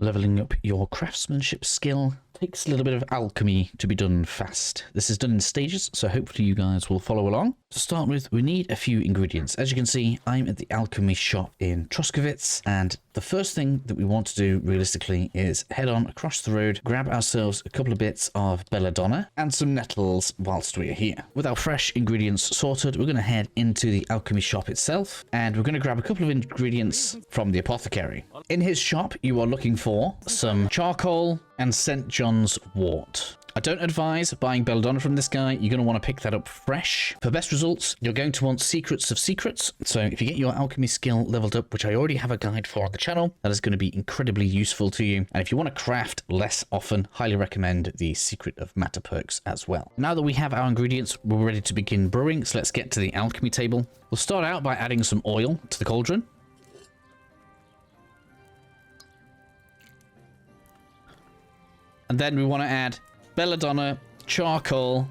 Leveling up your craftsmanship skill takes a little bit of alchemy to be done fast. This is done in stages, so hopefully you guys will follow along. To start with, we need a few ingredients. As you can see, I'm at the alchemy shop in Troskovitz, and the first thing that we want to do realistically is head on across the road, grab ourselves a couple of bits of belladonna and some nettles whilst we're here. With our fresh ingredients sorted, we're going to head into the alchemy shop itself, and we're going to grab a couple of ingredients from the apothecary. In his shop, you are looking for some charcoal and St. John's wort. I don't advise buying belladonna from this guy. You're going to want to pick that up fresh. For best results, you're going to want secrets of secrets. So if you get your alchemy skill leveled up, which I already have a guide for on the channel, that is going to be incredibly useful to you. And if you want to craft less often, highly recommend the secret of matter perks as well. Now that we have our ingredients, we're ready to begin brewing. So let's get to the alchemy table. We'll start out by adding some oil to the cauldron. And then we want to add belladonna, charcoal,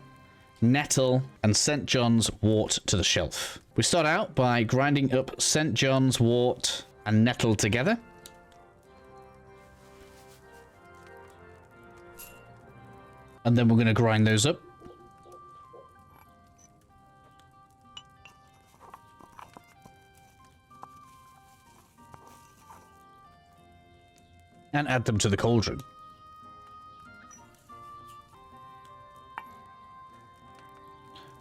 nettle, and St. John's wort to the shelf. We start out by grinding up St. John's wort and nettle together. And then we're going to grind those up. And add them to the cauldron.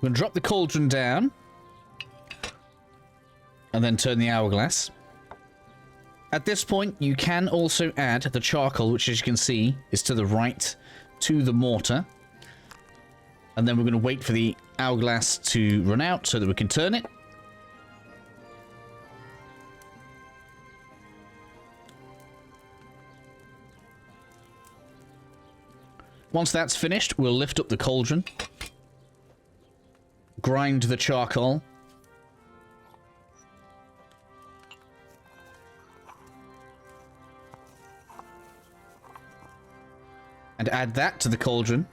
We're going to drop the cauldron down and then turn the hourglass. At this point, you can also add the charcoal, which as you can see is to the right to the mortar. And then we're going to wait for the hourglass to run out so that we can turn it. Once that's finished, we'll lift up the cauldron. Grind the charcoal. And add that to the cauldron.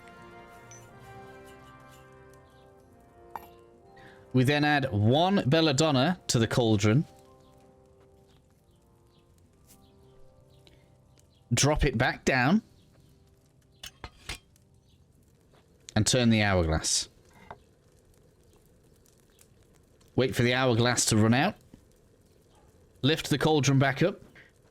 We then add one belladonna to the cauldron. Drop it back down. And turn the hourglass. Wait for the hourglass to run out. Lift the cauldron back up.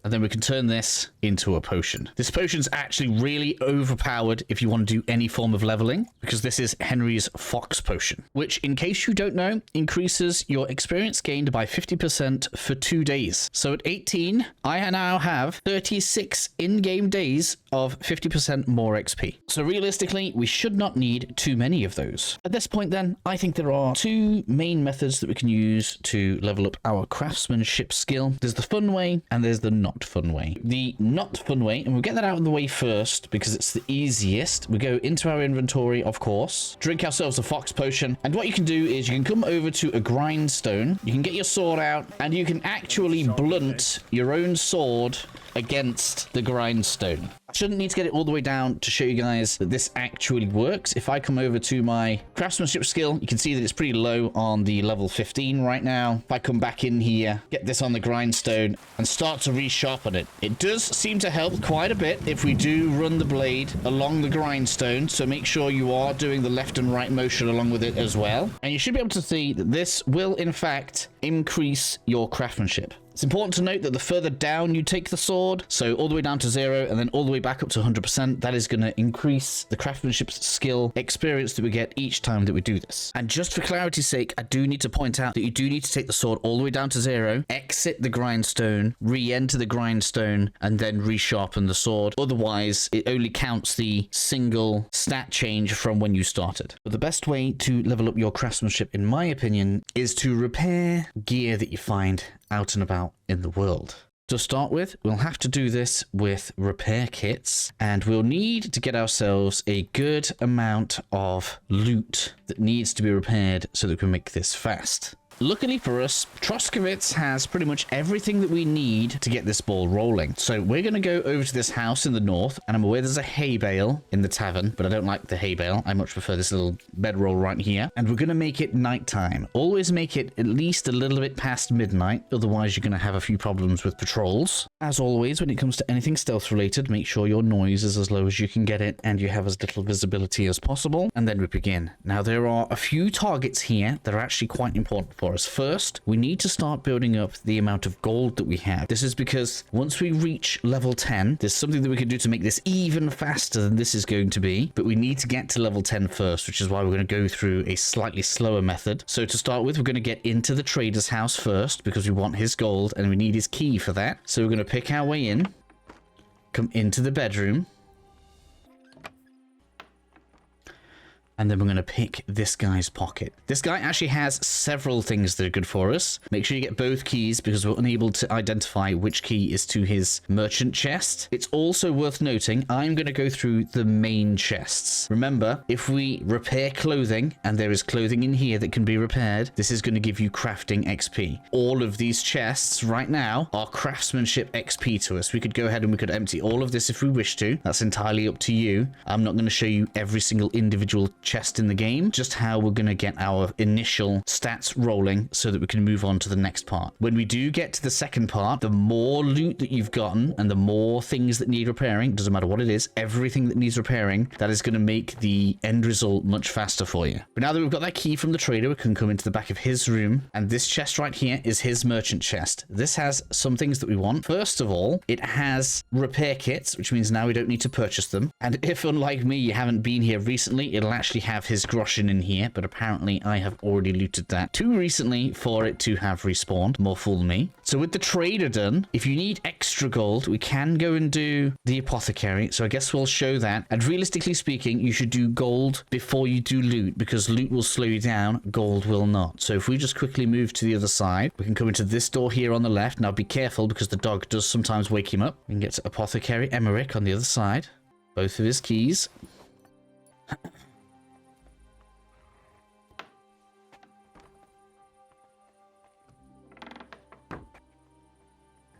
And then we can turn this into a potion. This potion's actually really overpowered if you want to do any form of leveling, because this is Henry's Fox Potion, which, in case you don't know, increases your experience gained by 50% for 2 days. So at 18, I now have 36 in-game days of 50% more XP. So realistically, we should not need too many of those. At this point then, I think there are two main methods that we can use to level up our craftsmanship skill. There's the fun way and there's the not fun way. The not fun way, and we'll get that out of the way first because it's the easiest. We go into our inventory, of course, drink ourselves a fox potion, and what you can do is you can come over to a grindstone, you can get your sword out, and you can actually blunt your own sword against the grindstone. I shouldn't need to get it all the way down to show you guys that this actually works. If I come over to my craftsmanship skill, you can see that it's pretty low on the level 15 right now. If I come back in here, get this on the grindstone, and start to resharpen it, it does seem to help quite a bit if we do run the blade along the grindstone, so make sure you are doing the left and right motion along with it as well. And you should be able to see that this will, in fact, increase your craftsmanship. It's important to note that the further down you take the sword, so all the way down to 0 and then all the way back up to 100%, that is going to increase the craftsmanship skill experience that we get each time that we do this. And just for clarity's sake, I do need to point out that you do need to take the sword all the way down to 0, exit the grindstone, re-enter the grindstone, and then resharpen the sword. Otherwise, it only counts the single stat change from when you started. But the best way to level up your craftsmanship, in my opinion, is to repair gear that you find out and about in the world. To start with, we'll have to do this with repair kits, and we'll need to get ourselves a good amount of loot that needs to be repaired so that we can make this fast. luckily for us, Troskowitz has pretty much everything that we need to get this ball rolling. So we're going to go over to this house in the north, and I'm aware there's a hay bale in the tavern, but I don't like the hay bale. I much prefer this little bedroll right here. And we're going to make it nighttime. Always make it at least a little bit past midnight, otherwise you're going to have a few problems with patrols. As always, when it comes to anything stealth related, make sure your noise is as low as you can get it and you have as little visibility as possible. And then we begin. Now, there are a few targets here that are actually quite important for us. First, we need to start building up the amount of gold that we have. This is because once we reach level 10, there's something that we can do to make this even faster than this is going to be, but we need to get to level 10 first, which is why we're going to go through a slightly slower method. So to start with, we're going to get into the trader's house first because we want his gold and we need his key for that. So we're going to pick our way in, come into the bedroom, and then we're going to pick this guy's pocket. This guy actually has several things that are good for us. Make sure you get both keys because we're unable to identify which key is to his merchant chest. It's also worth noting, I'm going to go through the main chests. Remember, if we repair clothing, and there is clothing in here that can be repaired, this is going to give you crafting XP. All of these chests right now are craftsmanship XP to us. We could go ahead and we could empty all of this if we wish to. That's entirely up to you. I'm not going to show you every single individual chest in the game, just how we're going to get our initial stats rolling so that we can move on to the next part. When we do get to the second part, the more loot that you've gotten and the more things that need repairing, doesn't matter what it is, everything that needs repairing, that is going to make the end result much faster for you. But now that we've got that key from the trader, we can come into the back of his room, and this chest right here is his merchant chest. This has some things that we want. First of all, it has repair kits, which means now we don't need to purchase them. And if, unlike me, you haven't been here recently, it'll actually have his groschen in here, but apparently I have already looted that too recently for it to have respawned. More fool me. So with the trader done, if you need extra gold, we can go and do the apothecary. So I guess we'll show that. And realistically speaking, you should do gold before you do loot, because loot will slow you down, gold will not. So if we just quickly move to the other side, we can come into this door here on the left. Now be careful because the dog does sometimes wake him up. We can get to Apothecary Emmerich on the other side. Both of his keys.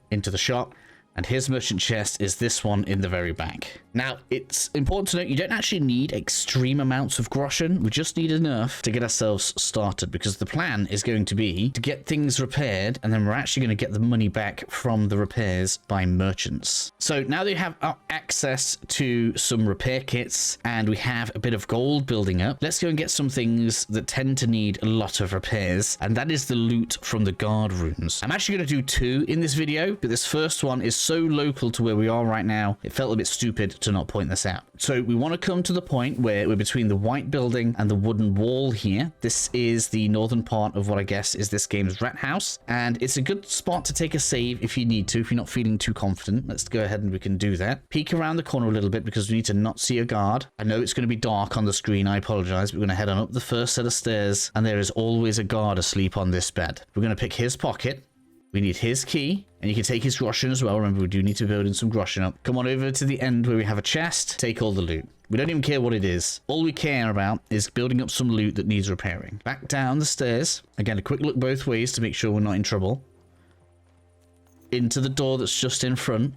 Into the shop, and his merchant chest is this one in the very back. Now, it's important to note you don't actually need extreme amounts of groschen. We just need enough to get ourselves started, because the plan is going to be to get things repaired, and then we're actually going to get the money back from the repairs by merchants. So now that we have access to some repair kits and we have a bit of gold building up, let's go and get some things that tend to need a lot of repairs, and that is the loot from the guard rooms. I'm actually going to do two in this video, but this first one is so local to where we are right now, it felt a bit stupid to not point this out. So we want to come to the point where we're between the white building and the wooden wall here. This is the northern part of what I guess is this game's rat house, and it's a good spot to take a save if you need to, if you're not feeling too confident. Let's go ahead and we can do that. Peek around the corner a little bit because we need to not see a guard. I know it's going to be dark on the screen, I apologize. We're going to head on up the first set of stairs, and there is always a guard asleep on this bed. We're going to pick his pocket. We need his key, and you can take his groschen as well. Remember, we do need to build in some groschen up. Come on over to the end where we have a chest. Take all the loot. We don't even care what it is. All we care about is building up some loot that needs repairing. Back down the stairs. Again, a quick look both ways to make sure we're not in trouble. Into the door that's just in front.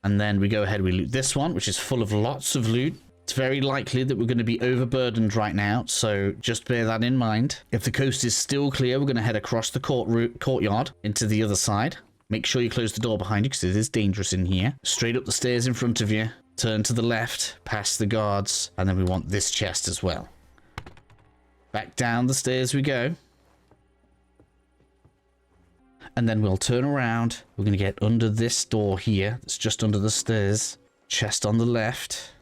And then we go ahead, we loot this one, which is full of lots of loot. It's very likely that we're going to be overburdened right now, so just bear that in mind. If the coast is still clear, we're going to head across the courtyard into the other side. Make sure you close the door behind you because it is dangerous in here. Straight up the stairs in front of you. Turn to the left, past the guards, and then we want this chest as well. Back down the stairs we go. And then we'll turn around. We're going to get under this door here. It's just under the stairs. Chest on the left.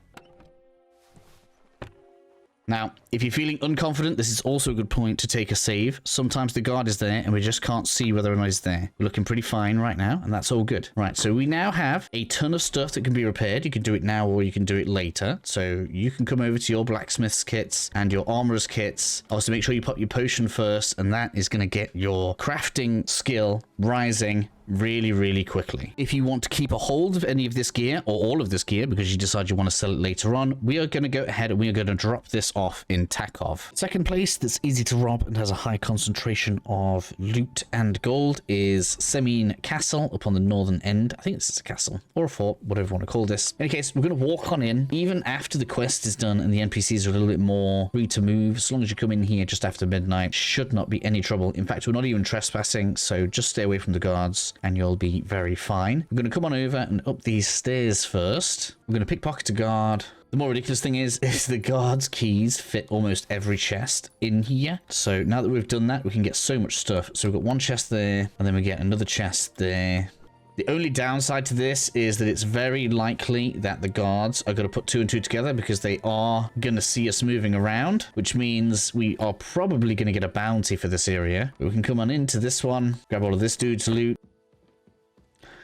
Now, if you're feeling unconfident, this is also a good point to take a save. Sometimes the guard is there and we just can't see whether or not he's there. We're looking pretty fine right now, and that's all good. Right, so we now have a ton of stuff that can be repaired. You can do it now or you can do it later. So you can come over to your blacksmith's kits and your armorer's kits. Obviously, make sure you pop your potion first, and that is going to get your crafting skill rising really quickly. If you want to keep a hold of any of this gear or all of this gear because you decide you want to sell it later on, we are going to go ahead and we are going to drop this off in Takov. Second place that's easy to rob and has a high concentration of loot and gold is Semine Castle up on the northern end. I think this is a castle or a fort, whatever you want to call this. In any case, we're going to walk on in even after the quest is done and the NPCs are a little bit more free to move. As long as you come in here just after midnight, should not be any trouble. In fact, we're not even trespassing, so just stay away from the guards and you'll be very fine. We're going to come on over and up these stairs first. We're going to pickpocket a guard. The more ridiculous thing is the guard's keys fit almost every chest in here. So now that we've done that, we can get so much stuff. So we've got one chest there, and then we get another chest there. The only downside to this is that it's very likely that the guards are going to put 2 and 2 together because they are going to see us moving around, which means we are probably going to get a bounty for this area. But we can come on into this one, grab all of this dude's loot,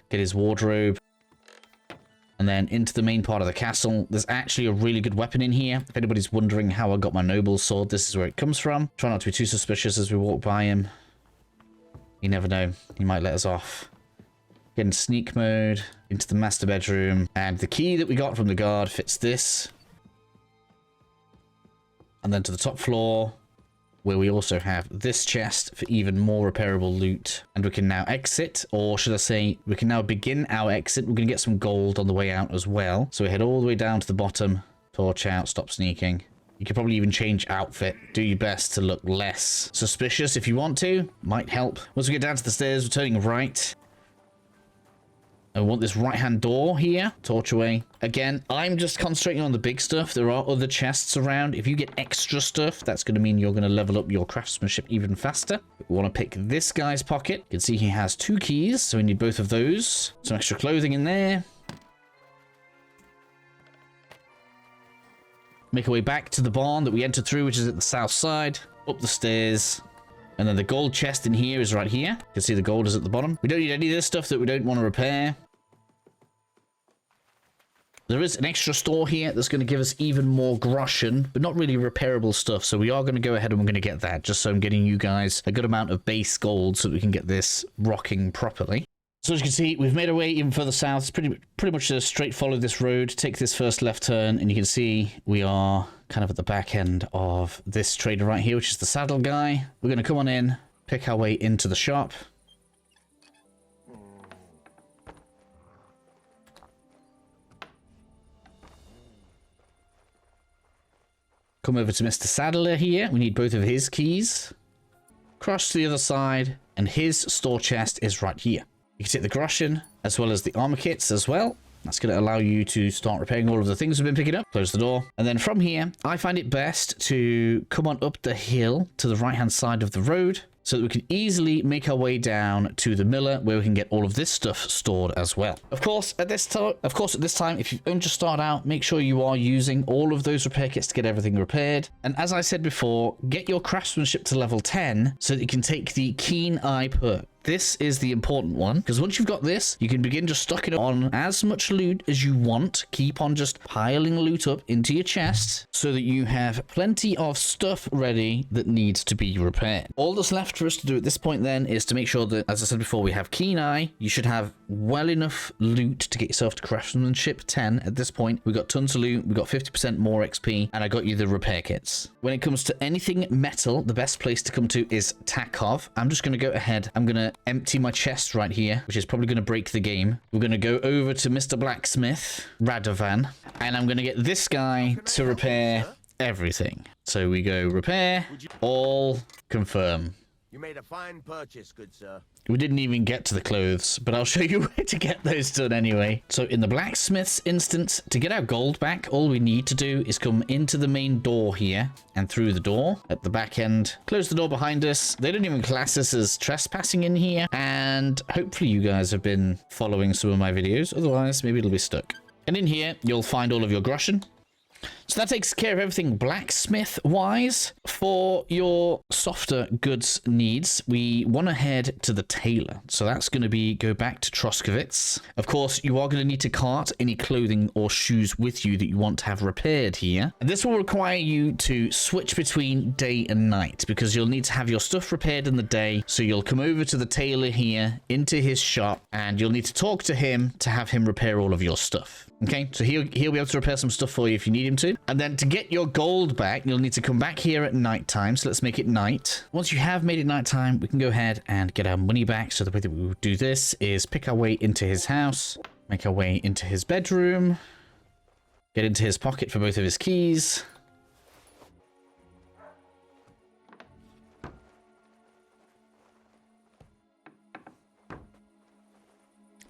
get his wardrobe, and then into the main part of the castle. There's actually a really good weapon in here. If anybody's wondering how I got my noble sword, this is where it comes from. Try not to be too suspicious as we walk by him. You never know. He might let us off. Get in sneak mode, into the master bedroom, and the key that we got from the guard fits this. And then to the top floor, where we also have this chest for even more repairable loot. And we can now exit, or should I say, we can now begin our exit. We're going to get some gold on the way out as well. So we head all the way down to the bottom, torch out, stop sneaking. You could probably even change outfit. Do your best to look less suspicious if you want to. Might help. Once we get down to the stairs, we're turning right. And we want this right-hand door here. Torch away. Again, I'm just concentrating on the big stuff. There are other chests around. If you get extra stuff, that's going to mean you're going to level up your craftsmanship even faster. We want to pick this guy's pocket. You can see he has 2 keys, so we need both of those. Some extra clothing in there. Make our way back to the barn that we entered through, which is at the south side. Up the stairs. And then the gold chest in here is right here. You can see the gold is at the bottom. We don't need any of this stuff that we don't want to repair. There is an extra store here that's going to give us even more groschen, but not really repairable stuff. So we are going to go ahead and we're going to get that, just so I'm getting you guys a good amount of base gold so that we can get this rocking properly. So as you can see, we've made our way even further south. It's pretty much a straight follow this road. Take this first left turn, and you can see we are kind of at the back end of this trader right here, which is the saddle guy. We're going to come on in, pick our way into the shop. Come over to Mr. Saddler here. We need both of his keys. Cross to the other side, and his store chest is right here. You can take the groschen as well as the armor kits as well. That's going to allow you to start repairing all of the things we've been picking up. Close the door. And then from here, I find it best to come on up the hill to the right-hand side of the road so that we can easily make our way down to the miller where we can get all of this stuff stored as well. Of course, at this time, if you've only just started out, make sure you are using all of those repair kits to get everything repaired. And as I said before, get your craftsmanship to level 10 so that you can take the keen eye perk. This is the important one, because once you've got this, you can begin just stocking up on as much loot as you want. Keep on just piling loot up into your chest so that you have plenty of stuff ready that needs to be repaired. All that's left for us to do at this point then is to make sure that, as I said before, we have keen eye. You should have well enough loot to get yourself to craftsmanship 10 at this point. We've got tons of loot, we've got 50% more XP, and I got you the repair kits. When it comes to anything metal, the best place to come to is Takov. I'm just going to go ahead. I'm going to empty my chest right here, which is probably going to break the game. We're going to go over to Mr. Blacksmith, Radovan, and I'm going to get this guy to repair everything. So we go repair, all, confirm. You made a fine purchase, good sir. We didn't even get to the clothes, but I'll show you where to get those done anyway. So in the blacksmith's instance, to get our gold back, all we need to do is come into the main door here and through the door at the back end. Close the door behind us. They don't even class us as trespassing in here. And hopefully you guys have been following some of my videos. Otherwise, maybe it'll be stuck. And in here, you'll find all of your groschen. So that takes care of everything blacksmith-wise. For your softer goods needs, we want to head to the tailor. So that's going to be go back to Troskowitz. Of course, you are going to need to cart any clothing or shoes with you that you want to have repaired here. And this will require you to switch between day and night because you'll need to have your stuff repaired in the day. So you'll come over to the tailor here into his shop and you'll need to talk to him to have him repair all of your stuff. Okay, so he'll be able to repair some stuff for you if you need him to. And then to get your gold back, you'll need to come back here at night time. So let's make it night. Once you have made it night time, we can go ahead and get our money back. So the way that we will do this is pick our way into his house, make our way into his bedroom, get into his pocket for both of his keys.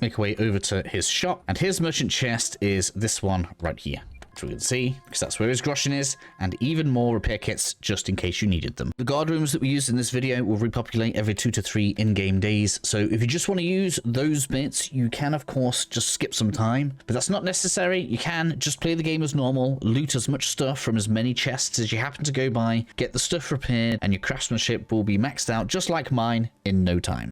Make our way over to his shop, and his merchant chest is this one right here. So we can see, because that's where his groschen is, and even more repair kits just in case you needed them. The guard rooms that we used in this video will repopulate every 2 to 3 in-game days, so if you just want to use those bits, you can of course just skip some time, but that's not necessary. You can just play the game as normal, loot as much stuff from as many chests as you happen to go by, get the stuff repaired, and your craftsmanship will be maxed out just like mine in no time.